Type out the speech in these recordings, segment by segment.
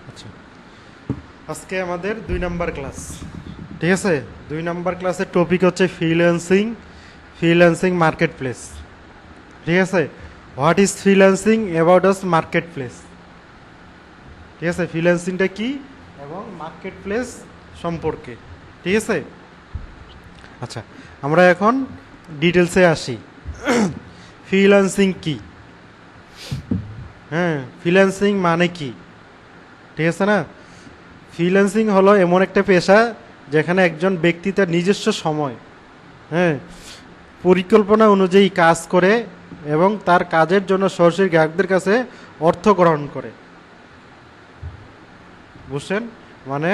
আচ্ছা, আজকে আমাদের 2 নম্বর ক্লাস, ঠিক আছে। 2 নম্বর ক্লাসের টপিক হচ্ছে ফ্রিল্যান্সিং মার্কেট প্লেস, ঠিক আছে। What is freelancing about us market place, ঠিক আছে। ফ্রিল্যান্সিংটা কি এবং মার্কেট প্লেস সম্পর্কে, ঠিক আছে। আচ্ছা, আমরা এখন ডিটেলসে আসি। ফ্রিল্যান্সিং কি? হ্যাঁ, ফ্রিল্যান্সিং মানে কি, ঠিক আছে না। ফ্রিল্যান্সিং হলো এমন একটা পেশা যেখানে একজন ব্যক্তি তার নিজস্ব সময়, হ্যাঁ, পরিকল্পনা অনুযায়ী কাজ করে এবং তার কাজের জন্য সরাসরি গ্রাহকদের কাছে অর্থ গ্রহণ করে। বুঝছেন? মানে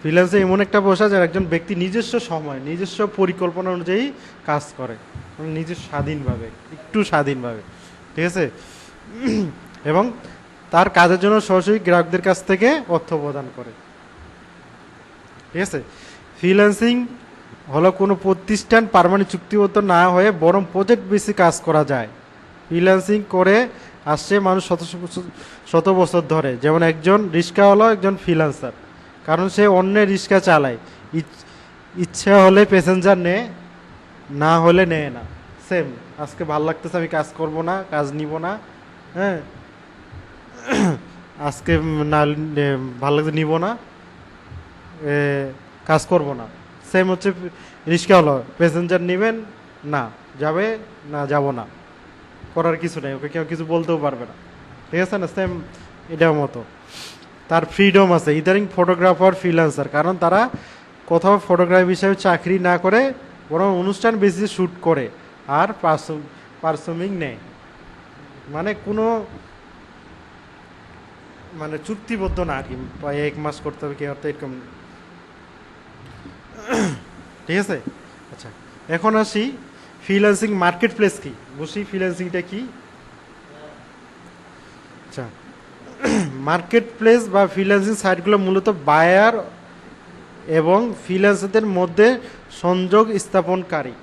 ফ্রিল্যান্সিং এমন একটা পেশা যার একজন ব্যক্তি নিজস্ব সময়, নিজস্ব পরিকল্পনা অনুযায়ী কাজ করে, মানে নিজের স্বাধীনভাবে, একটু স্বাধীনভাবে, ঠিক আছে। এবং তার কাজের জন্য সরাসরি গ্রাহকদের কাছ থেকে অর্থ প্রদান করে, ঠিক আছে। ফ্রিল্যান্সিং হলো কোনো প্রতিষ্ঠান পার্মানেন্ট চুক্তিবদ্ধ না হয়ে বরং প্রজেক্ট বেসে কাজ করা যায়। ফ্রিল্যান্সিং করে আসছে মানুষ শত বছর ধরে। যেমন একজন রিক্সাওয়ালা একজন ফ্রিল্যান্সার, কারণ সে অন্যের রিক্সা চালায়, ইচ্ছা হলে প্যাসেঞ্জার নেয়, না হলে নেয় না। সেম, আজকে ভাল লাগতেছে আমি কাজ করব না, কাজ নিব না, হ্যাঁ, আজকে না ভালো লাগছে নিব না, কাজ করব না। সেম হচ্ছে রিক্সা হলো, প্যাসেঞ্জার নেবেন, না যাবে, না যাব না, করার কিছু নেই, ওকে কেউ কিছু বলতেও পারবে না, ঠিক আছে না। সেম এটার মতো তার ফ্রিডম আছে। ইদারিং ফটোগ্রাফার ফ্রিল্যান্সার, কারণ তারা কোথাও ফটোগ্রাফি হিসাবে চাকরি না করে বরং অনুষ্ঠান বেসিসে শ্যুট করে আর পারিশ্রমিক নেয়। মানে কোনো মানে চুক্তিবদ্ধ না আর কি, 1 মাস করতে হবে কি অর্থ এরকম, ঠিক আছে। আচ্ছা, এখন আসি ফ্রিল্যান্সিং মার্কেট প্লেস কি, বুঝি ফ্রিল্যান্সিংটা কি। আচ্ছা, মার্কেট প্লেস বা ফ্রিল্যান্সিং সাইটগুলো মূলত বায়ার এবং ফ্রিল্যান্সারদের মধ্যে সংযোগ স্থাপনকারী,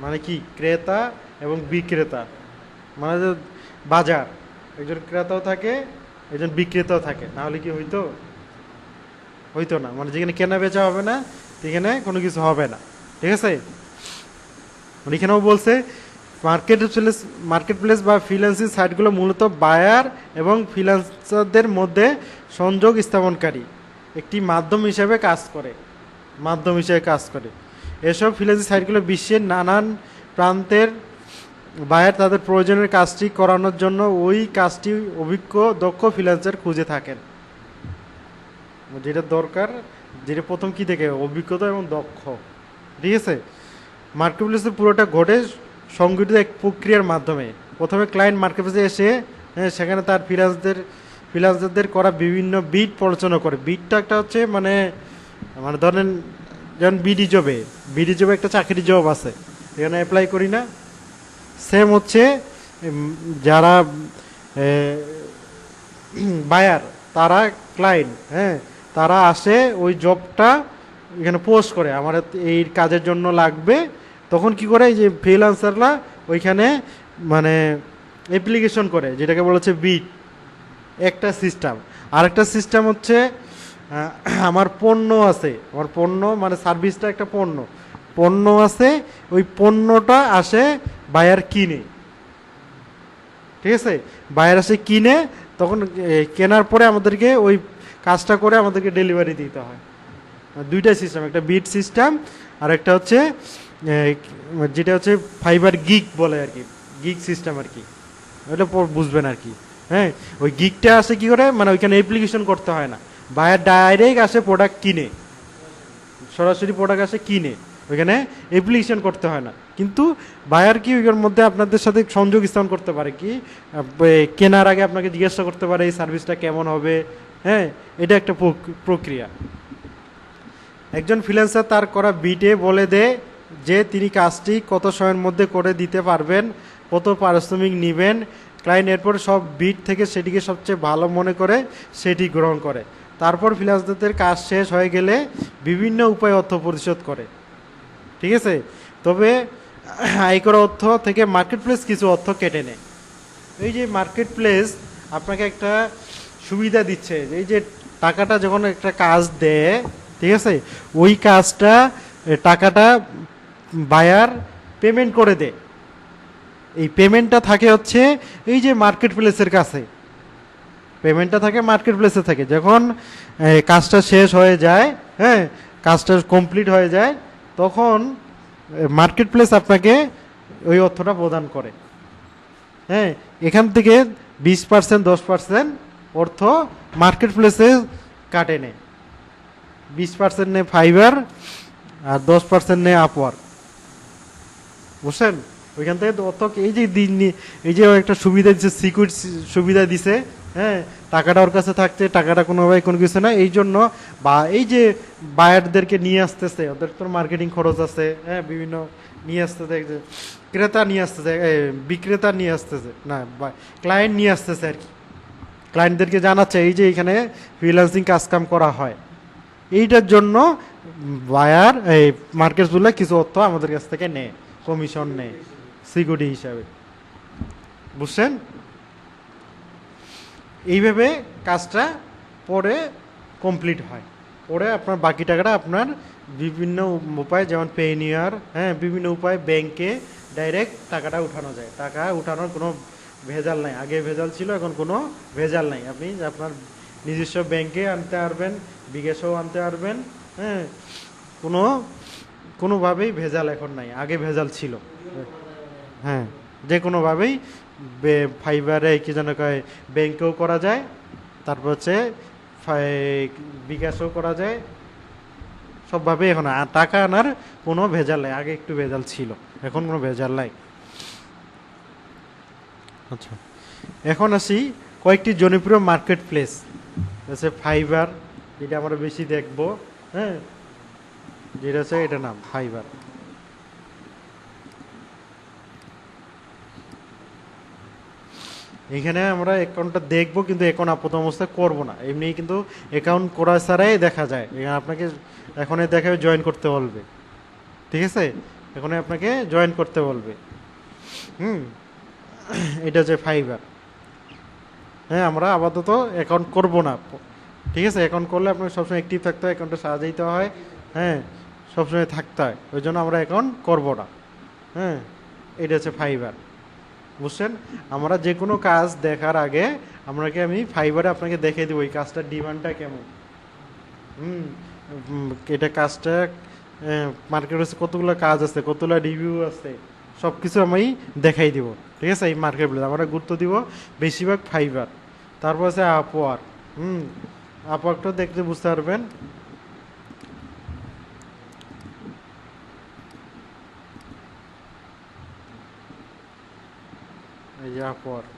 মানে কি ক্রেতা এবং বিক্রেতা, মানে যে বাজার, একজন ক্রেতাও থাকে একজন বিক্রেতাও থাকে, না হলে কি হইতো হইতো না। মানে যেখানে কেনা বেচা হবে না সেখানে কোনো কিছু হবে না, ঠিক আছে। মানে এখানেও বলছে মার্কেট প্লেস বা ফ্রিল্যান্সিং সাইটগুলো মূলত বায়ার এবং ফ্রিল্যান্সারদের মধ্যে সংযোগ স্থাপনকারী একটি মাধ্যম হিসেবে কাজ করে। এসব ফ্রিল্যান্সিং সাইটগুলো বিশ্বের নানান প্রান্তের বায়ার তাদের প্রয়োজনের কাজটি করানোর জন্য ওই কাজটি অভিজ্ঞ দক্ষ ফ্রিল্যান্সার খুঁজে থাকেন। যেটা দরকার, যেটা প্রথম কি দেখে অভিজ্ঞতা এবং দক্ষ, ঠিক আছে। মার্কেট প্লেসে পুরোটা ঘটে সংগঠিত এক প্রক্রিয়ার মাধ্যমে। প্রথমে ক্লায়েন্ট মার্কেট প্লেসে এসে সেখানে তার ফ্রিল্যান্সারদের করা বিভিন্ন বিট পরিচালনা করে। বিটটা একটা হচ্ছে মানে মানে ধরেন যেমন বিডি জবে একটা চাকরি জব আছে, এখানে অ্যাপ্লাই করি না, সেম হচ্ছে যারা বায়ার তারা ক্লায়েন্ট, হ্যাঁ, তারা আসে ওই জবটা এখানে পোস্ট করে আমার এই কাজের জন্য লাগবে, তখন কি করে যে ফ্রিল্যান্সাররা ওইখানে মানে অ্যাপ্লিকেশন করে, যেটাকে বলা হচ্ছে বিট, একটা সিস্টেম। আরেকটা সিস্টেম হচ্ছে আমার পণ্য আছে, আমার পণ্য মানে সার্ভিসটা একটা পণ্য আছে, ওই পণ্যটা আসে বায়ার কিনে, ঠিক আছে। বায়ার আসে কিনে, তখন কেনার পরে আমাদেরকে ওই কাজটা করে আমাদেরকে ডেলিভারি দিতে হয়। দুইটা সিস্টেম, একটা বিট সিস্টেম আর একটা হচ্ছে যেটা হচ্ছে ফাইবার গিগ বলে আর কি, গিগ সিস্টেম আর কি, ওটা বুঝবেন আর কি। হ্যাঁ, ওই গিগটা আসে কি করে, মানে ওইখানে অ্যাপ্লিকেশন করতে হয় না, বায়ার ডাইরেক্ট আসে প্রোডাক্ট কিনে, সরাসরি প্রোডাক্ট আসে কিনে, ওইখানে অ্যাপ্লিকেশন করতে হয় না। কিন্তু বায়ার কি ওইটার মধ্যে আপনাদের সাথে সংযোগ স্থাপন করতে পারে, কি কেনার আগে আপনাকে জিজ্ঞাসা করতে পারে এই সার্ভিসটা কেমন হবে, হ্যাঁ, এটা একটা প্রক্রিয়া। একজন ফ্রিল্যান্সার তার করা বিটে বলে দেয় যে তিনি কাজটি কত সময়ের মধ্যে করে দিতে পারবেন, কত পারিশ্রমিক নেবেন। ক্লায়েন্ট এরপর সব বিট থেকে সেটিকে সবচেয়ে ভালো মনে করে সেটি গ্রহণ করে। তারপর ফ্রিল্যান্সারদের কাজ শেষ হয়ে গেলে বিভিন্ন উপায়ে অর্থ পরিশোধ করে, ঠিক আছে। তবে আয় করা অর্থ থেকে মার্কেট প্লেস কিছু অর্থ কেটে নেয়। এই যে মার্কেট প্লেস আপনাকে একটা সুবিধা দিচ্ছে, এই যে টাকাটা যখন একটা কাজ দেয়, ঠিক আছে, ওই কাজটা টাকাটা বায়ার পেমেন্ট করে দেয়। এই পেমেন্টটা থাকে হচ্ছে এই যে মার্কেট প্লেসের কাছে, পেমেন্টটা থাকে মার্কেট প্লেসে থাকে। যখন কাজটা শেষ হয়ে যায়, হ্যাঁ, কাজটা কমপ্লিট হয়ে যায়, তখন মার্কেট প্লেস আপনাকে ওই অর্থটা প্রদান করে। হ্যাঁ, এখান থেকে 20%, 10% অর্থ মার্কেট প্লেসে কাটে নেয়। 20% নেয় ফাইবার, আর 10% নেয় আপওয়ার্ক। বুঝছেন? ওইখান থেকে অর্থ এই যে এই যে একটা সুবিধা দিচ্ছে, সিকিউর সুবিধা দিছে, হ্যাঁ, টাকাটা ওর কাছে থাকছে, টাকাটা কোনোভাবে কোনো কিছু না, এই জন্য বা এই যে বায়ারদেরকে নিয়ে আসতেছে, ওদের তো মার্কেটিং খরচ আছে, হ্যাঁ, বিভিন্ন নিয়ে আসতেছে, ক্রেতা নিয়ে আসতেছে, বিক্রেতা নিয়ে আসতেছে, না ক্লায়েন্ট নিয়ে আসতেছে আর কি, ক্লায়েন্টদেরকে জানাচ্ছে এই যে এখানে ফ্রিল্যান্সিং কাজকাম করা হয়। এইটার জন্য বায়ার এই মার্কেটগুলো কিছু অর্থ আমাদের কাছ থেকে নেয়, কমিশন নেয় সিকিউরিটি হিসাবে। বুঝছেন? এইভাবে কাজটা পরে কমপ্লিট হয়। পরে আপনার বাকি টাকাটা আপনার বিভিন্ন উপায়, যেমন পেনিয়ার, হ্যাঁ, বিভিন্ন উপায়ে ব্যাংকে ডাইরেক্ট টাকাটা উঠানো যায়। টাকা উঠানোর কোনো ভেজাল নাই, আগে ভেজাল ছিল, এখন কোনো ভেজাল নাই। আপনি আপনার নিজস্ব ব্যাংকে আনতে পারবেন, বিকাশেও আনতে পারবেন, হ্যাঁ, কোনোভাবেই ভেজাল এখন নাই, আগে ভেজাল ছিল। হ্যাঁ, যে কোনোভাবেই ফাইবারে কি যেন কয় ব্যাংকেও করা যায়, তারপর হচ্ছে বিকাশও করা যায়, সবভাবে এখন টাকা আনার কোনো ভেজাল নাই। আগে একটু ভেজাল ছিল, এখন কোনো ভেজাল নাই। আচ্ছা, এখন আসি কয়েকটি জনপ্রিয় মার্কেট প্লেস আছে। ফাইবার, যেটা আমরা বেশি দেখবো, হ্যাঁ, যেটা আছে এটা নাম ফাইবার। এখানে আমরা অ্যাকাউন্টটা দেখবো, কিন্তু এখন আপাতত অবস্থায় করবো না, এমনি কিন্তু অ্যাকাউন্ট করা ছাড়াই দেখা যায়। এখানে আপনাকে এখনই দেখাবে জয়েন করতে বলবে, ঠিক আছে, এখনই আপনাকে জয়েন করতে বলবে। এটা হচ্ছে ফাইবার। হ্যাঁ, আমরা আপাতত অ্যাকাউন্ট করবো না, ঠিক আছে। অ্যাকাউন্ট করলে আপনাকে সবসময় অ্যাক্টিভ থাকতে হয়, অ্যাকাউন্টটা সাজা দিতে হয়, হ্যাঁ, সবসময় থাকতে হয়, ওই জন্য আমরা অ্যাকাউন্ট করবো না। হ্যাঁ, এটা হচ্ছে ফাইবার। বুঝছেন? আমরা যে কোনো কাজ দেখার আগে আমি ফাইবারে আপনাকে দেখে দেবো এই কাজটার ডিমান্ডটা কেমন। এটা কাজটা মার্কেটে কতগুলো কাজ আছে, কতগুলো রিভিউ আছে, সব কিছু আমি দেখাই দিব, ঠিক আছে। এই মার্কেট প্লেস আমরা গুরুত্ব দিব বেশিরভাগ ফাইবার। তারপর আছে আপওয়ার্ক। আপওয়ার্কটা দেখতে বুঝতে পারবেন। এই যে আপওয়ার্ক,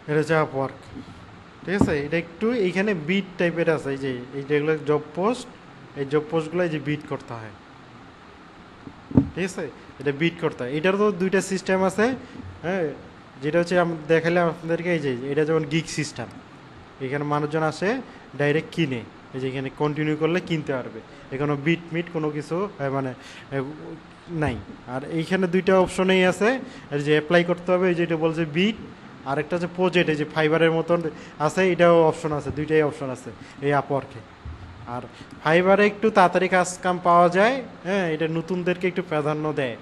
এটা হচ্ছে আপওয়ার্ক, ঠিক আছে। এটা একটু এইখানে বিট টাইপের আছে, এই যে যেগুলো জব পোস্ট, এই জব পোস্টগুলো এই যে বিট করতে হয়, ঠিক আছে, এটা বিট করতে হয়। এটারও তো দুইটা সিস্টেম আছে, হ্যাঁ, যেটা হচ্ছে দেখালে আপনাদেরকে, এই যে এটা যেমন গিগ সিস্টেম, এখানে মানুষজন আসে ডাইরেক্ট কিনে, এই যে এখানে কন্টিনিউ করলে কিনতে পারবে, এখানে বিট মিট কোনো কিছু মানে নাই। আর এইখানে দুইটা অপশনেই আছে, আর যে অ্যাপ্লাই করতে হবে, এই যেটা বলছে বিট, আরেকটা হচ্ছে প্রজেক্ট, এই যে ফাইবারের মতন আছে, এটাও অপশন আছে, দুইটাই অপশন আছে এই আপওয়ার্কে। আর ফাইবারে একটু তাড়াতাড়ি কাজ কাম পাওয়া যায়, হ্যাঁ, এটা নতুনদেরকে একটু প্রাধান্য দেয়,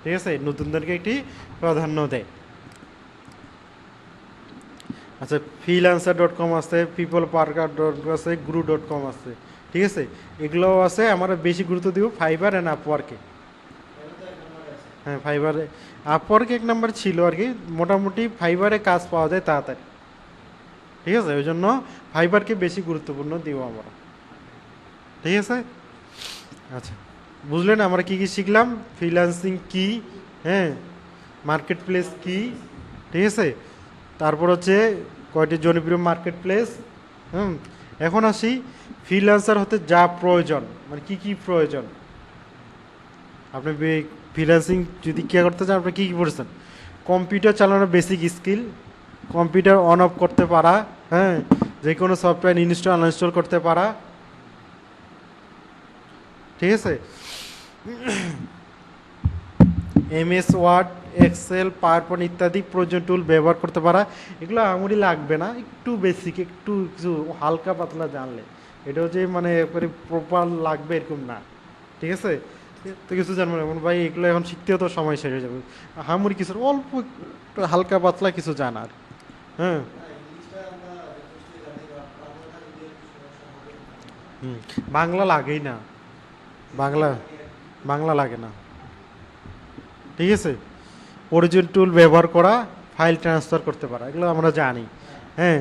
ঠিক আছে, নতুনদেরকে একটি প্রাধান্য দেয়। আচ্ছা, freelancer.com আছে, peopleparker.com আছে, guru.com আছে, ঠিক আছে, এগুলোও আছে। আমরা বেশি গুরুত্ব দিব ফাইবার অ্যান্ড আপওয়ার্কে। হ্যাঁ, ফাইবারে, আপওয়ার্ক 1 নাম্বার ছিল আর কি, মোটামুটি ফাইবারে কাজ পাওয়া যায় তাড়াতাড়ি, ঠিক আছে, ওই জন্য ফাইবারকে বেশি গুরুত্বপূর্ণ দিব আমরা, ঠিক আছে। আচ্ছা, বুঝলেন আমরা কি কি শিখলাম, ফ্রিল্যান্সিং কি, হ্যাঁ, মার্কেট প্লেস কি, ঠিক আছে, তারপর হচ্ছে কয়টি জনপ্রিয় মার্কেট প্লেস। এখন আসি ফ্রিল্যান্সার হতে যা প্রয়োজন, মানে কি কি প্রয়োজন। আপনি ফ্রিল্যান্সিং যদি কে করতে চান, আপনি কী কী পড়েছেন? কম্পিউটার চালানোর basic skill, computer on of করতে পারা, হ্যাঁ, যে কোনো সফটওয়্যার ইনস্টল আনইনস্টল করতে পারা, ঠিক আছে। MS Word, Excel, PowerPoint ইত্যাদি প্রয়োজন টুল ব্যবহার করতে পারা। এগুলো আঙুলি লাগবে না, একটু বেসিক, একটু কিছু হালকা পাতলা জানলে। এটাও যে মানে একবারে প্রপার লাগবে এরকম না, ঠিক আছে। তো কিছু জানবো না ভাই, এগুলো এখন শিখতেও তো সময় শেষ হয়ে যাবে। হামুরি কিছু অল্প একটু হালকা পাতলা কিছু জানার। হ্যাঁ, বাংলা লাগেই না, বাংলা বাংলা লাগে না, ঠিক আছে। অরিজিন টুল ব্যবহার করা, ফাইল ট্রান্সফার করতে পারা, এগুলো আমরা জানি। হ্যাঁ,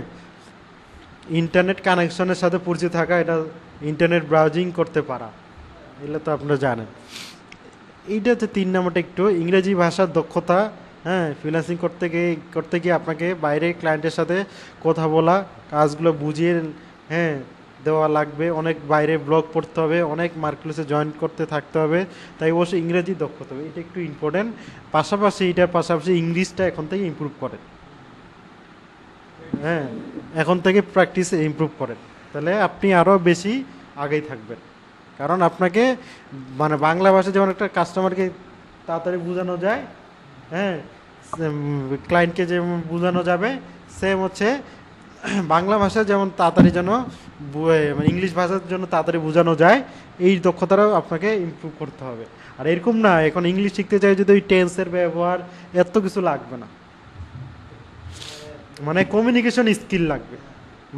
ইন্টারনেট কানেকশনের সাথে পরিচিত থাকা, এটা ইন্টারনেট ব্রাউজিং করতে পারা, এগুলো তো আপনারা জানেন। এইটা হচ্ছে 3 নম্বরটা। একটু ইংরেজি ভাষার দক্ষতা। হ্যাঁ, ফ্রিল্যান্সিং করতে গিয়ে আপনাকে বাইরে ক্লায়েন্টের সাথে কথা বলা, কাজগুলো বুঝিয়ে হ্যাঁ দেওয়া লাগবে, অনেক বাইরে ব্লগ পড়তে হবে, অনেক মার্কেটপ্লেসে জয়েন করতে থাকতে হবে, তাই অবশ্যই ইংরেজি দক্ষতা হবে, এটা একটু ইম্পর্টেন্ট। পাশাপাশি এটার পাশাপাশি ইংলিশটা এখন থেকে ইমপ্রুভ করেন। হ্যাঁ, এখন থেকে প্র্যাকটিস ইমপ্রুভ করেন, তাহলে আপনি আরও বেশি আগেই থাকবেন। কারণ আপনাকে মানে বাংলা ভাষা যেমন একটা কাস্টমারকে তাড়াতাড়ি বোঝানো যায়, হ্যাঁ, ক্লায়েন্টকে যেমন বোঝানো যাবে, সেম হচ্ছে বাংলা ভাষা যেমন তাড়াতাড়ি যেন মানে ইংলিশ ভাষার জন্য তাড়াতাড়ি বোঝানো যায়, এই দক্ষতাটাও আপনাকে ইমপ্রুভ করতে হবে। আর এরকম না এখন ইংলিশ শিখতে চাই যদি ওই টেন্সের ব্যবহার এত কিছু লাগবে না, মানে কমিউনিকেশন স্কিল লাগবে,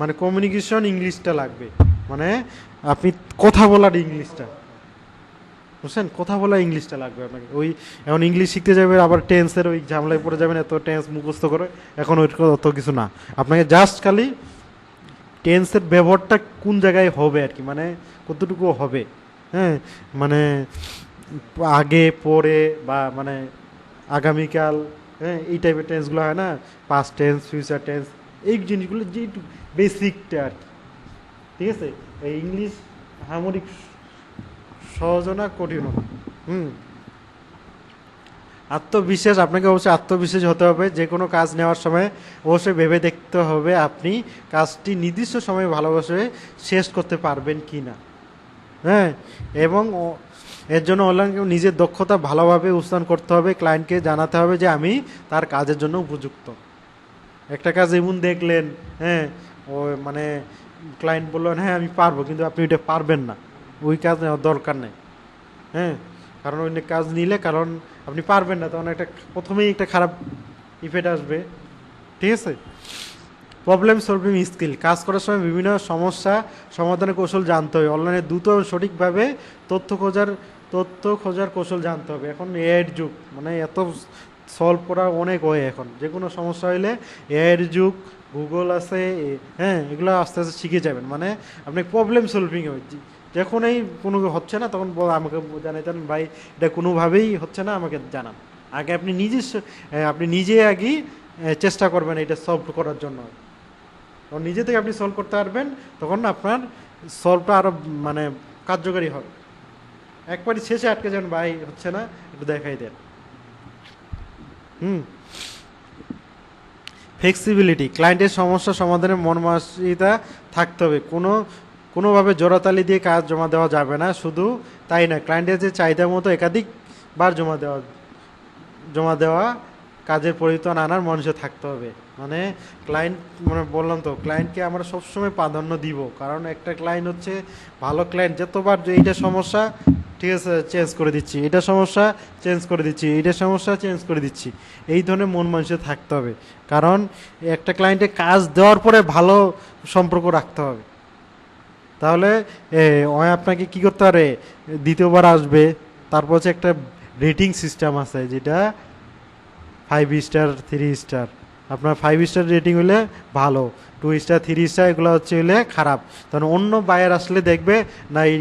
মানে কমিউনিকেশন ইংলিশটা লাগবে, মানে আপনি কথা বলার ইংলিশটা, বুঝছেন, কথা বলা ইংলিশটা লাগবে আপনাকে। ওই এখন ইংলিশ শিখতে যাবে আবার টেন্সের ওই ঝামেলায় পড়ে যাবেন, এত টেন্স মুখস্থ করে, এখন ওই অত কিছু না। আপনাকে জাস্ট খালি টেন্সের ব্যবহারটা কোন জায়গায় হবে আর কি, মানে কতটুকু হবে, হ্যাঁ, মানে আগে পরে বা মানে আগামীকাল, হ্যাঁ, এই টাইপের টেন্সগুলো হয় না, পাস্ট টেন্স, ফিউচার টেন্স, এই জিনিসগুলো যে বেসিকটা আর কি, ঠিক আছে। এই ইংলিশ সামরিক সহজ না কঠিন। আত্মবিশ্বাস, আপনাকে অবশ্যই আত্মবিশ্বাস হতে হবে। যে কোনো কাজ নেওয়ার সময় অবশ্যই ভেবে দেখতে হবে আপনি কাজটি নির্দিষ্ট সময়ে ভালোবাসে শেষ করতে পারবেন কি না। হ্যাঁ, এবং এর জন্য অনলাইন নিজের দক্ষতা ভালোভাবে উপস্থাপন করতে হবে, ক্লায়েন্টকে জানাতে হবে যে আমি তার কাজের জন্য উপযুক্ত। একটা কাজ এমন দেখলেন, হ্যাঁ, ও মানে ক্লায়েন্ট বললেন হ্যাঁ আমি পারবো, কিন্তু আপনি ওইটা পারবেন না, ওই কাজ নেওয়ার দরকার নেই। হ্যাঁ, কারণ ওই কাজ নিলে কারণ আপনি পারবেন না, তখন একটা প্রথমেই একটা খারাপ ইফেক্ট আসবে, ঠিক আছে। প্রবলেম সলভিং স্কিল, কাজ করার সময় বিভিন্ন সমস্যা সমাধানের কৌশল জানতে হবে। অনলাইনে দ্রুত সঠিকভাবে তথ্য খোঁজার কৌশল জানতে হবে। এখন এআইয়ের যুগ, মানে এত সলভ করা অনেক হয়, এখন যে কোনো সমস্যা হইলে এআইয়ের যুগ, গুগল আছে, হ্যাঁ, এগুলো আস্তে আস্তে শিখে যাবেন। মানে আপনি প্রবলেম সলভিং হবে, যখন এই কোনো হচ্ছে না তখন আমাকে জানাইতেন ভাই এটা কোনোভাবেই হচ্ছে না, আমাকে জানান। আগে আপনি নিজে আগেই চেষ্টা করবেন এটা সলভ করার জন্য, তখন নিজে থেকে আপনি সলভ করতে পারবেন, তখন আপনার সলভটা আরও মানে কার্যকারী হবে। একবারই শেষে আটকে যান ভাই হচ্ছে না, একটু দেখাই দেন। ফ্লেক্সিবিলিটি, ক্লায়েন্টের সমস্যা সমাধানে মনমানসিকতা থাকতে হবে। কোনোভাবে জোড়াতালি দিয়ে কাজ জমা দেওয়া যাবে না। শুধু তাই না, ক্লায়েন্টের যে চাহিদা মতো একাধিকবার জমা দেওয়া কাজের পরিবর্তন আনার মনুষ্য থাকতে হবে। মানে ক্লায়েন্ট, মানে বললাম তো ক্লায়েন্টকে আমরা সবসময় প্রাধান্য দিব, কারণ একটা ক্লায়েন্ট হচ্ছে ভালো ক্লায়েন্ট, যতবার যে এইটা সমস্যা ঠিক আছে চেঞ্জ করে দিচ্ছি, এটা সমস্যা চেঞ্জ করে দিচ্ছি, এইটা সমস্যা চেঞ্জ করে দিচ্ছি, এই ধরনের মন মানুষের থাকতে হবে। কারণ একটা ক্লায়েন্টে কাজ দেওয়ার পরে ভালো সম্পর্ক রাখতে হবে, তাহলে আপনাকে কি করতে পারে, দ্বিতীয়বার আসবে। তারপর হচ্ছে একটা রেটিং সিস্টেম আছে, যেটা 5 স্টার 3 স্টার। আপনার 5 স্টার রেটিং হলে ভালো, 2 স্টার 3 স্টার এগুলো হচ্ছে হলে খারাপ। তখন অন্য বায়ার আসলে দেখবে না এই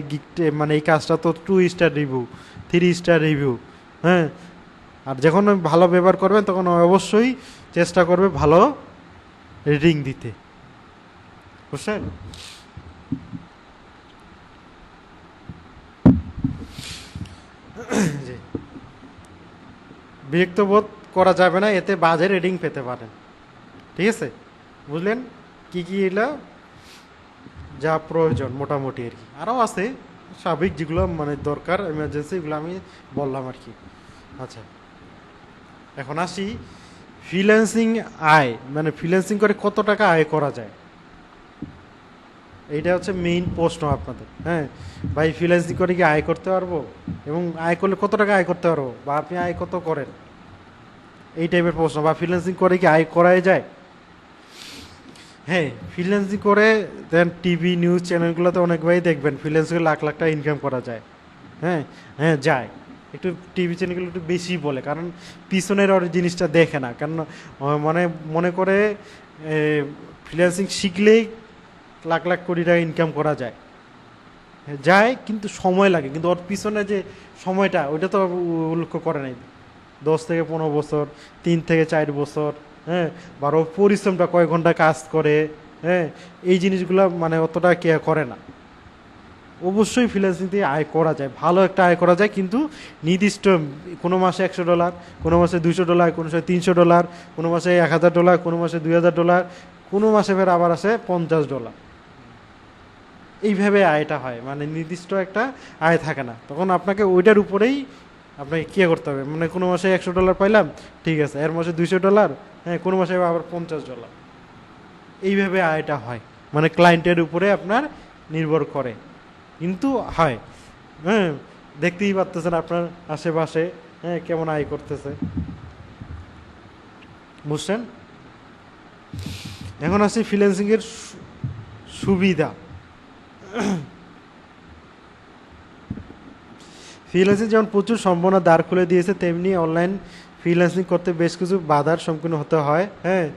মানে এই কাজটা তো 2 স্টার রিভিউ, 3 স্টার রিভিউ। হ্যাঁ, আর যখন ভালো ব্যবহার করবেন তখন অবশ্যই চেষ্টা করবে ভালো রেটিং দিতে, বুঝছেন। বিরক্ত বোধ করা যাবে না, এতে বাজে রেটিং পেতে পারেন, ঠিক আছে। বুঝলেন কি কি এলো, যা প্রয়োজন মোটামুটি আর কি। আরও আছে স্বাভাবিক যেগুলো মানে দরকার এমার্জেন্সি, এগুলো আমি বললাম আর কি। আচ্ছা, এখন আসি ফ্রিল্যান্সিং আয়, মানে ফ্রিল্যান্সিং করে কত টাকা আয় করা যায়, এইটা হচ্ছে মেইন প্রশ্ন আপনাদের। হ্যাঁ ভাই, ফ্রিল্যান্সিং করে কি আয় করতে পারবো, এবং আয় করলে কত টাকা আয় করতে পারবো, বা আপনি আয় কত করেন, এই টাইপের প্রশ্ন। বা ফ্রিল্যান্সিং করে কি আয় করাই যায়? হ্যাঁ, ফ্রিল্যান্সিং করে দেন টিভি নিউজ চ্যানেলগুলোতে অনেক ভাই দেখবেন ফ্রিল্যান্সিং লাখ লাখ টাকা ইনকাম করা যায়। হ্যাঁ হ্যাঁ যায়। একটু টিভি চ্যানেলগুলো একটু বেশি বলে, কারণ পিছনের ওর জিনিসটা দেখে না, কারণ মানে মনে করে ফ্রিল্যান্সিং শিখলেই লাখ লাখ কোটি টাকা ইনকাম করা যায়। যায়, কিন্তু সময় লাগে, কিন্তু ওর পিছনে যে সময়টা ওইটা তো উল্লেখ করে নাই। 10 থেকে 15 বছর, 3 থেকে 4 বছর, হ্যাঁ, বা ওর পরিশ্রমটা কয়েক ঘন্টা কাজ করে, হ্যাঁ, এই জিনিসগুলো মানে অতটা কে করে না। অবশ্যই ফ্রিল্যান্সিং দিয়ে আয় করা যায়, ভালো একটা আয় করা যায়, কিন্তু নির্দিষ্ট কোনো মাসে $100, কোনো মাসে $200, কোনো মাসে $300, কোনো মাসে $1000, কোনো মাসে $2000, কোনো মাসে ফের আবার আসে $50। এইভাবে আয়টা হয়, মানে নির্দিষ্ট একটা আয় থাকে না। তখন আপনাকে ওইটার উপরেই আপনাকে কী করতে হবে, মানে কোনো মাসে $100 পাইলাম, ঠিক আছে, এর মাসে $200, হ্যাঁ, কোনো মাসে আবার $50। এইভাবে আয়টা হয়, মানে ক্লায়েন্টের উপরে আপনার নির্ভর করে, কিন্তু হয়। হ্যাঁ, দেখতেই পারতেছেন আপনার আশেপাশে, হ্যাঁ, কেমন আয় করতেছে, বুঝছেন? এখন আসি ফ্রিল্যান্সিংয়ের সুবিধা। ফ্রিল্যান্সিং যেমন প্রচুর সম্ভাবনা দ্বার খুলে দিয়েছে, তেমনি অনলাইন ফ্রিল্যান্সিং করতে বেশ কিছু বাধার সম্মুখীন হতে হয়। হ্যাঁ,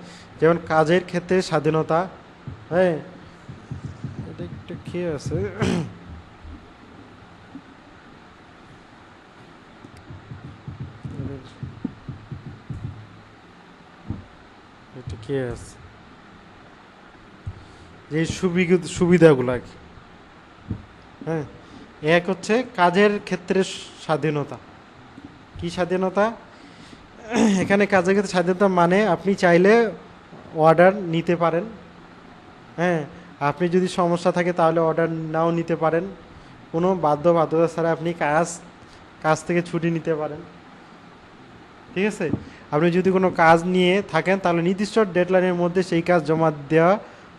যেমন কাজের ক্ষেত্রে স্বাধীনতা। হ্যাঁ, এটা একটা খেয়ে আছে, এটা খেয়ে আছে যে সুবিধাগুলো আর কি। হ্যাঁ, এক হচ্ছে কাজের ক্ষেত্রে স্বাধীনতা। কি স্বাধীনতা? এখানে কাজের ক্ষেত্রে স্বাধীনতা মানে আপনি চাইলে অর্ডার নিতে পারেন। হ্যাঁ, আপনি যদি সমস্যা থাকে তাহলে অর্ডার নাও নিতে পারেন, কোনো বাধ্যতা ছাড়া আপনি কাজ থেকে ছুটি নিতে পারেন। ঠিক আছে, আপনি যদি কোনো কাজ নিয়ে থাকেন তাহলে নির্দিষ্ট ডেডলাইনের মধ্যে সেই কাজ জমা দেওয়া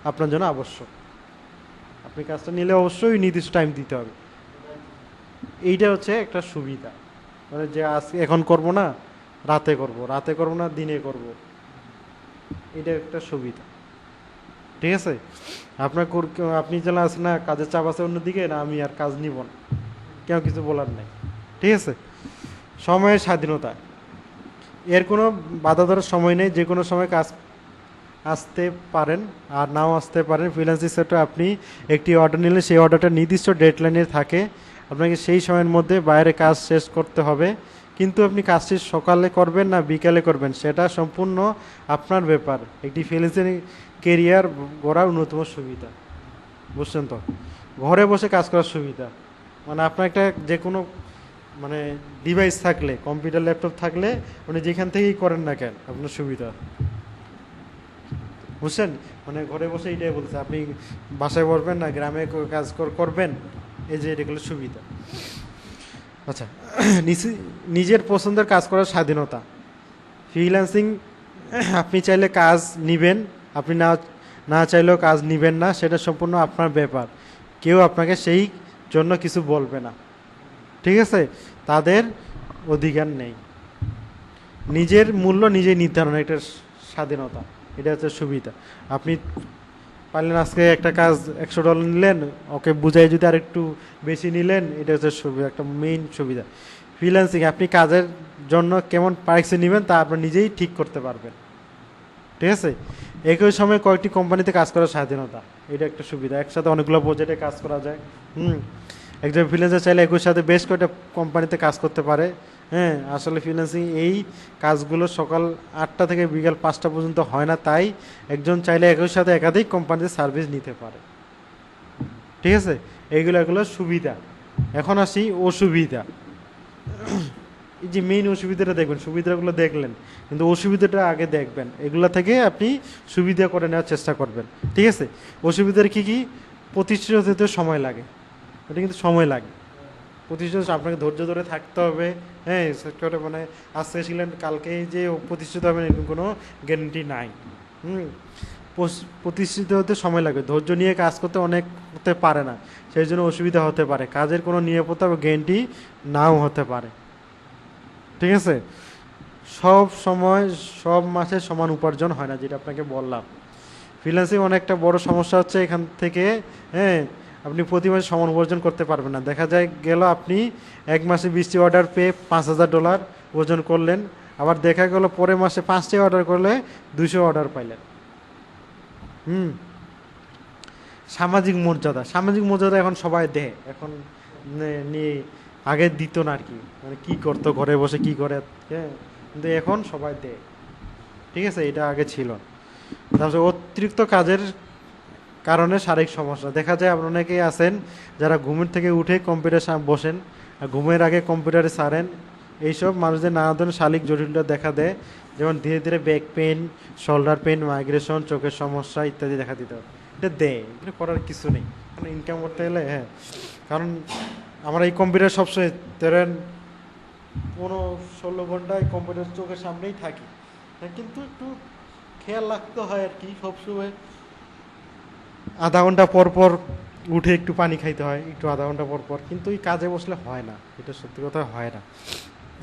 আপনার জন্য আবশ্যক। আপনি কাজটা নিলে অবশ্যই নির্দিষ্ট টাইম দিতে হবে। এইটা হচ্ছে একটা সুবিধা, মানে যে আজকে এখন করব না, রাতে করব না, দিনে করব, এটা একটা সুবিধা। ঠিক আছে, আপনি যেন আছে না, কাজের চাপ আছে অন্যদিকে, না আমি আর কাজ নিব না, কেউ কিছু বলার নাই। ঠিক আছে, সময়ের স্বাধীনতা, এর কোনো বাধা ধরার সময় নেই, যে কোনো সময় কাজ আসতে পারেন আর নাও আসতে পারেন। ফ্রিল্যান্সিং সেক্টরে আপনি একটি অর্ডার নিলে সেই অর্ডারটা নির্দিষ্ট ডেডলাইনে থাকে, আপনাকে সেই সময়ের মধ্যে বাইরে কাজ শেষ করতে হবে। কিন্তু আপনি কাজটি সকালে করবেন না বিকালে করবেন সেটা সম্পূর্ণ আপনার ব্যাপার। একটি ফ্রিল্যান্সিং কেরিয়ার গড়ার অন্যতম সুবিধা, বুঝছেন তো? ঘরে বসে কাজ করার সুবিধা, মানে আপনার একটা যে কোনো মানে ডিভাইস থাকলে, কম্পিউটার ল্যাপটপ থাকলে আপনি যেখান থেকেই করেন না কেন আপনার সুবিধা, বুঝছেন? মানে ঘরে বসে এইটাই বলছে, আপনি বাসায় বসবেন না, গ্রামে কাজ করবেন, এই যে এগুলো সুবিধা। আচ্ছা, নিজের পছন্দের কাজ করার স্বাধীনতা। ফ্রিল্যান্সিং আপনি চাইলে কাজ নিবেন, আপনি না চাইলেও কাজ নিবেন না, সেটা সম্পূর্ণ আপনার ব্যাপার। কেউ আপনাকে সেই জন্য কিছু বলবে না। ঠিক আছে, তাদের অধিকার নেই। নিজের মূল্য নিজেই নির্ধারণ, একটা স্বাধীনতা, এটা হচ্ছে সুবিধা। আপনি পারলেন আজকে একটা কাজ $100 নিলেন, ওকে বুঝাই যদি আর একটু বেশি নিলেন, এটা হচ্ছে সুবিধা, একটা মেইন সুবিধা। ফ্রিল্যান্সিং আপনি কাজের জন্য কেমন প্রাইসে নেবেন তা আপনি নিজেই ঠিক করতে পারবেন। ঠিক আছে, একই সময় কয়েকটি কোম্পানিতে কাজ করার স্বাধীনতা, এটা একটা সুবিধা। একসাথে অনেকগুলো প্রজেক্টে কাজ করা যায়। একজন ফ্রিল্যান্সার চাইলে একই সাথে বেশ কয়েকটা কোম্পানিতে কাজ করতে পারে। হ্যাঁ, আসলে ফ্রিল্যান্সিং এই কাজগুলো সকাল 8টা থেকে বিকাল 5টা পর্যন্ত হয় না, তাই একজন চাইলে একই সাথে একাধিক কোম্পানিতে সার্ভিস নিতে পারে। ঠিক আছে, এগুলো সুবিধা। এখন আসি অসুবিধা। এই যে মেইন অসুবিধাটা দেখবেন, সুবিধাগুলো দেখলেন, কিন্তু অসুবিধাটা আগে দেখবেন, এগুলো থেকে আপনি সুবিধা করে নেওয়ার চেষ্টা করবেন। ঠিক আছে, অসুবিধার কি কি? প্রতিষ্ঠিত হতে সময় লাগে, এটা কিন্তু সময় লাগে। প্রতিষ্ঠিত আপনাকে ধৈর্য ধরে থাকতে হবে। হ্যাঁ, সেক্টরে মানে আজকে ছিলেন কালকেই যে প্রতিষ্ঠিত হবেন এরকম কোনো গ্যারেন্টি নাই। প্রতিষ্ঠিত হতে সময় লাগে, ধৈর্য নিয়ে কাজ করতে অনেক হতে পারে না, সেই জন্য অসুবিধা হতে পারে, কাজের কোনো নিরাপত্তা বা গ্যারেন্টি নাও হতে পারে। ঠিক আছে, সব সময় সব মাসে সমান উপার্জন হয় না, যেটা আপনাকে বললাম। ফ্রিল্যান্সিং অনেকটা বড় সমস্যা হচ্ছে এখান থেকে। হ্যাঁ, আপনি প্রতি মাসে সমান উপার্জন করতে পারবেন না। দেখা যায় গেল আপনি এক মাসে 20টি অর্ডার পেয়ে $5,000 ওজন করলেন, আবার দেখা গেল পরের মাসে 5টি অর্ডার করলে 200 অর্ডার পাইলেন। সামাজিক মর্যাদা, সামাজিক মর্যাদা এখন সবাই দেয়, এখন নিয়ে আগে দিত না আর কি, মানে কি করতো ঘরে বসে কি করে, হ্যাঁ, কিন্তু এখন সবাই দেয়। ঠিক আছে, এটা আগে ছিল। তারপরে অতিরিক্ত কাজের কারণে শারীরিক সমস্যা দেখা যায়। আপনার অনেকেই আছেন যারা ঘুমের থেকে উঠে কম্পিউটার সামনে বসেন, আর ঘুমের আগে কম্পিউটারে ছাড়েন। এইসব মানুষদের নানা ধরনের শারীরিক জটিলতা দেখা দেয়, যেমন ধীরে ধীরে back pain, shoulder pain, migration, চোখের সমস্যা ইত্যাদি দেখা দিতে হবে। এটা দেয়, এটা করার কিছু নেই, কারণ ইনকাম করতে গেলে। হ্যাঁ, কারণ আমরা এই কম্পিউটার সবসময় ধরেন 15-16 ঘন্টা এই কম্পিউটার চোখের সামনেই থাকি, কিন্তু একটু খেয়াল রাখতে হয় আর কি। সবসময় আধা ঘন্টা পর পর উঠে একটু পানি খাইতে হয়, একটু আধা ঘন্টা পর পর, কিন্তু এই কাজে বসলে হয় না, এটা সত্যি কথা হয় না।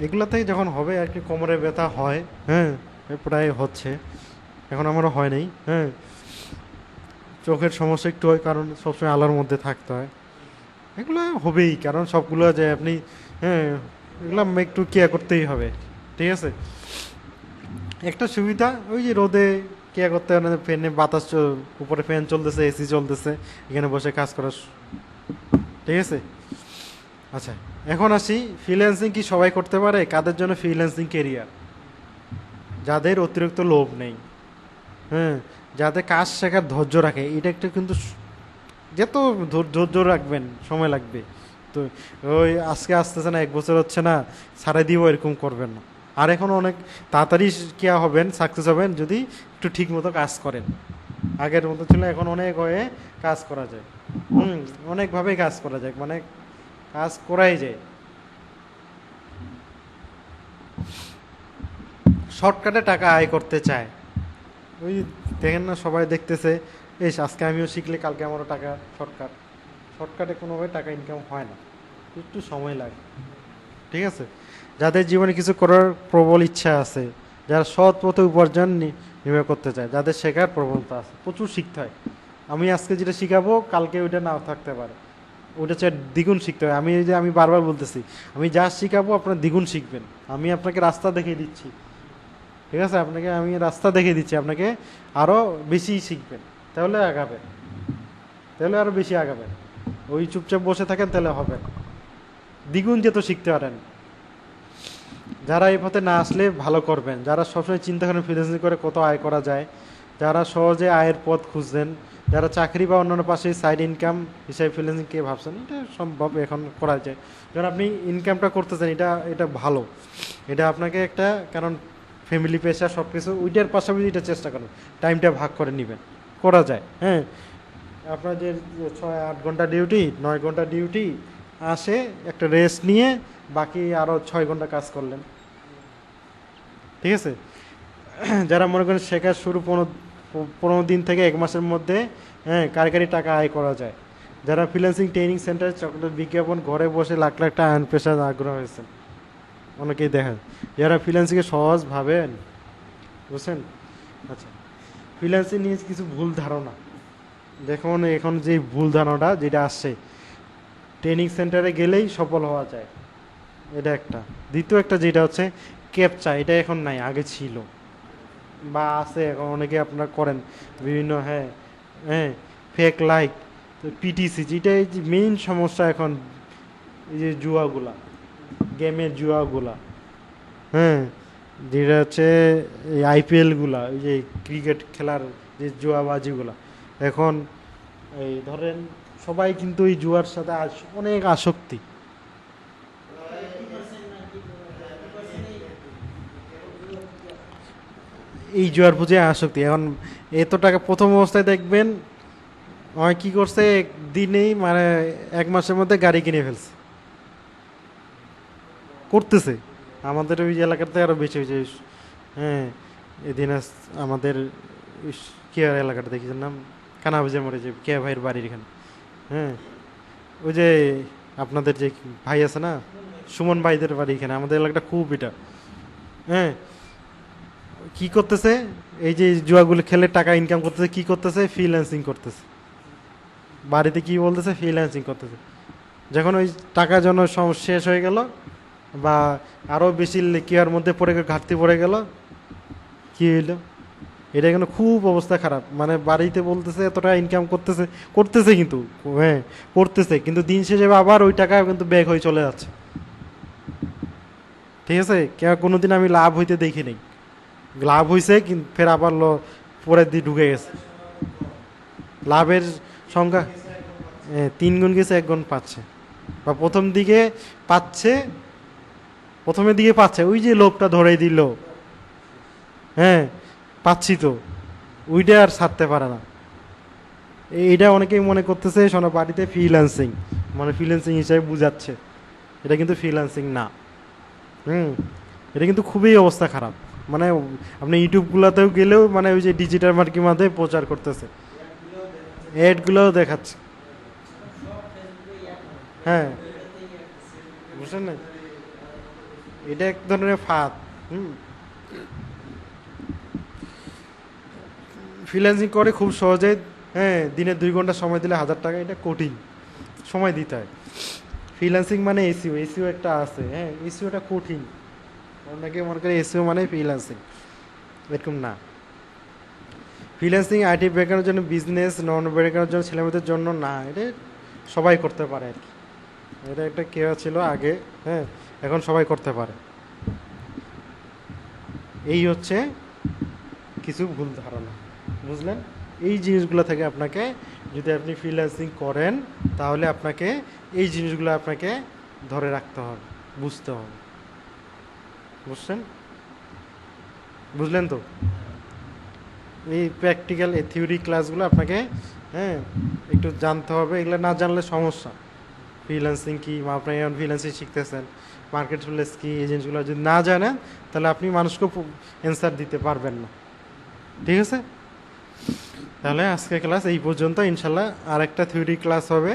এগুলোতেই যখন হবে আর কি, কোমরে ব্যথা হয়। হ্যাঁ, প্রায় হচ্ছে, এখন আমারও হয় নাই। হ্যাঁ, চোখের সমস্যা একটু হয়, কারণ সবসময় আলোর মধ্যে থাকতে হয়। এগুলো হবেই, কারণ সবগুলো যে আপনি, হ্যাঁ, এগুলো একটু কেয়ার করতেই হবে। ঠিক আছে, একটা সুবিধা ওই যে রোদে কেয়ার করতে হবে না, ফ্যানে বাতাস উপরে ফ্যান চলতেছে, এসি চলতেছে, এখানে বসে কাজ করা। ঠিক আছে, আচ্ছা, এখন আসি ফ্রিল্যান্সিং কি সবাই করতে পারে? কাদের জন্য ফ্রিল্যান্সিং কেরিয়ার? যাদের অতিরিক্ত লোভ নেই, হ্যাঁ, যাদের কাজ শেখার ধৈর্য রাখে। এটা একটা কিন্তু যত ধৈর্য রাখবেন সময় লাগবে। তো ওই আজকে আসতেছে না, 1 বছর হচ্ছে না, ছাড়াই দিব, এরকম করবেন না। আর এখন অনেক তাড়াতাড়ি কেয়া হবেন, সাকসেস হবেন যদি একটু ঠিক মতো কাজ করেন। আগের মতো ছিল, এখন অনেক হয়ে কাজ করা যায়। অনেকভাবেই কাজ করা যায়, মানে কাজ করাই যায়। শর্টকাটে টাকা আয় করতে চায়, ওই দেখেন না, সবাই দেখতেছে, এই আজকে আমিও শিখলে কালকে আমারও টাকা। শর্টকাটে কোনোভাবে টাকা ইনকাম হয় না, একটু সময় লাগে। ঠিক আছে, যাদের জীবনে কিছু করার প্রবল ইচ্ছা আছে, যারা সৎ পথে উপার্জন নির্বাহ করতে চায়, যাদের শেখার প্রবণতা আছে, প্রচুর শিখতে হয়। আমি আজকে যেটা শিখাবো কালকে ওইটা নাও থাকতে পারে, ওইটা হচ্ছে দ্বিগুণ শিখতে হয়। আমি বারবার বলতেছি, আমি যা শিখাবো আপনার দ্বিগুণ শিখবেন। আমি আপনাকে রাস্তা দেখিয়ে দিচ্ছি। ঠিক আছে, আমি রাস্তা দেখিয়ে দিচ্ছি, আপনাকে আরও বেশি শিখবেন, তাহলে আগাবেন, তাহলে আরও বেশি আগাবেন। ওই চুপচাপ বসে থাকেন তাহলে হবে না, দ্বিগুণ যেত শিখতে পারেন। যারা এই পথে না আসলে ভালো করবেন, যারা সবসময় চিন্তা করেন ফ্রিল্যান্সিং করে কত আয় করা যায়, যারা সহজে আয়ের পথ খুঁজছেন, যারা চাকরি বা অন্যান্য পাশে সাইড ইনকাম হিসাবে ফ্রিল্যান্সিং কে ভাবছেন, এটা সম্ভব, এখন করা যায়। যখন আপনি ইনকামটা করতেছেন, এটা ভালো, এটা আপনাকে একটা, কারণ ফ্যামিলি পেশা সব কিছু, ওইটার পাশাপাশি এটা চেষ্টা করেন, টাইমটা ভাগ করে নেবেন, করা যায়। হ্যাঁ, আপনার যে 6-8 ঘন্টা ডিউটি, 9 ঘন্টা ডিউটি আসে, একটা রেস্ট নিয়ে বাকি আরও 6 ঘন্টা কাজ করলেন। ঠিক আছে, যারা মনে করেন শেখার শুরু 15 দিন থেকে 1 মাসের মধ্যে, হ্যাঁ, কারিগরি টাকা আয় করা যায়। যারা ফ্রিল্যান্সিং ট্রেনিং সেন্টার, চকলেট বিজ্ঞাপন, ঘরে বসে লাখ লাখ টাকা আর্ন পেশার আগ্রহ হয়েছে অনেকেই দেখেন, যারা ফ্রিল্যান্সিংকে সহজ ভাবেন, বুঝছেন? আচ্ছা, ফ্রিল্যান্সিং নিয়ে কিছু ভুল ধারণা দেখুন। এখন যে ভুল ধারণাটা যেটা আসছে, ট্রেনিং সেন্টারে গেলেই সফল হওয়া যায়, এটা একটা। দ্বিতীয় একটা যেটা হচ্ছে ক্যাপচা, এটা এখন নাই, আগে ছিল বা আছে, এখন অনেকে আপনারা করেন বিভিন্ন, হ্যাঁ হ্যাঁ, ফেক লাইক, পিটিসি, যেটা এই যে মেইন সমস্যা এখন, এই যে জুয়াগুলা, গেমের জুয়াগুলা, হ্যাঁ, যেটা হচ্ছে এই আইপিএলগুলা, ওই যে ক্রিকেট খেলার যে জুয়াবাজিগুলা, এখন এই ধরেন সবাই কিন্তু এই জুয়ার সাথে অনেক আসক্তি। এই জুয়ার পুজো আসক্তি, এখন এত টাকা প্রথম অবস্থায় দেখবেন ওই কি করছে একদিনেই মানে 1 মাসের মধ্যে গাড়ি কিনে ফেলছে, করতেছে। আমাদের ওই এলাকাতে আরো বেশি হয়েছে। হ্যাঁ, এদিন আমাদের কেয়ার এলাকাটা দেখেছেন নাম, কানাবাজে মরে যে কেয়া ভাইয়ের বাড়ির এখানে। হ্যাঁ, ওই যে আপনাদের যে ভাই আছে না, সুমন ভাইদের বাড়ি এখানে, আমাদের এলাকাটা খুব এটা। হ্যাঁ, কি করতেছে, এই যে জুয়াগুলো খেলে টাকা ইনকাম করতেছে, কি করতেছে, ফ্রিল্যান্সিং করতেছে। বাড়িতে কি বলতেছে, ফ্রিল্যান্সিং করতেছে। যখন ওই টাকা যেন শেষ হয়ে গেল বা আরও বেশি কেয়ার মধ্যে পড়ে ঘাটতি পড়ে গেল, কি হইলো, এটা এখানে খুব অবস্থা খারাপ। মানে বাড়িতে বলতেছে এত টাকা ইনকাম করতেছে, করতেছে কিন্তু, হ্যাঁ করতেছে, কিন্তু দিন শেষে আবার ওই টাকা কিন্তু ব্যাক হয়ে চলে যাচ্ছে। ঠিক আছে, কেউ কোনোদিন আমি লাভ হইতে দেখি নাই। লাভ হয়েছে কিন্তু ফের আবার পরের দিয়ে ঢুকে গেছে। লাভের সংখ্যা 3 গুণ গেছে, 1 গুণ পাচ্ছে। বা প্রথম দিকে পাচ্ছে, প্রথমের দিকে পাচ্ছে, ওই যে লোকটা ধরে দিল, হ্যাঁ পাচ্ছি তো, ওইটা আর ছাড়তে পারে না। এইটা অনেকেই মনে করতেছে শোনো বাড়িতে ফ্রিল্যান্সিং, মানে ফ্রিল্যান্সিং হিসাবে বুঝাচ্ছে, এটা কিন্তু ফ্রিল্যান্সিং না। এটা কিন্তু খুবই অবস্থা খারাপ। মানে আপনি ইউটিউবগুলোতেও গেলেও মানে ওই যে ডিজিটাল মার্কেটিং মাধ্যমে প্রচার করতেছে, এডগুলোও দেখাচ্ছে। হ্যাঁ, বুঝলেন না, এটা এক ধরনের ফাঁদ। ফ্রিল্যান্সিং করে খুব সহজে, হ্যাঁ দিনে 2 ঘন্টা সময় দিলে 1000 টাকা, এটা কঠিন সময় দিতে হয়। ফ্রিল্যান্সিং মানে এসিও, এসিও একটা আছে, হ্যাঁ এসিওটা কঠিন। অনেকে মনে করে এসিও মানে ফ্রিল্যান্সিং, এরকম না। ফ্রিল্যান্সিং আইটি ব্যাকগ্রাউন্ডের জন্য, বিজনেস নন ব্যাকগ্রাউন্ডের জন্য, ছেলেমেয়েদের জন্য না, এটা সবাই করতে পারে আর কি। এটা একটা কেয়া ছিল আগে, হ্যাঁ এখন সবাই করতে পারে। এই হচ্ছে কিছু ভুল ধারণা, বুঝলেন। এই জিনিসগুলো থেকে আপনাকে, যদি আপনি ফ্রিল্যান্সিং করেন তাহলে আপনাকে এই জিনিসগুলো আপনাকে ধরে রাখতে হবে, বুঝতে হবে। বুঝছেন, বুঝলেন তো। এই প্র্যাকটিক্যাল, এই থিওরি ক্লাসগুলো আপনাকে, হ্যাঁ একটু জানতে হবে। এগুলো না জানলে সমস্যা। ফ্রিল্যান্সিং কি, আপনি এখন ফ্রিল্যান্সিং শিখতেছেন, মার্কেট প্লেস কি, এই জিনিসগুলো যদি না জানেন তাহলে আপনি মানুষকে অ্যান্সার দিতে পারবেন না। ঠিক আছে, তাহলে আজকে ক্লাস এই পর্যন্ত। ইনশাল্লাহ আর একটা থিওরি ক্লাস হবে।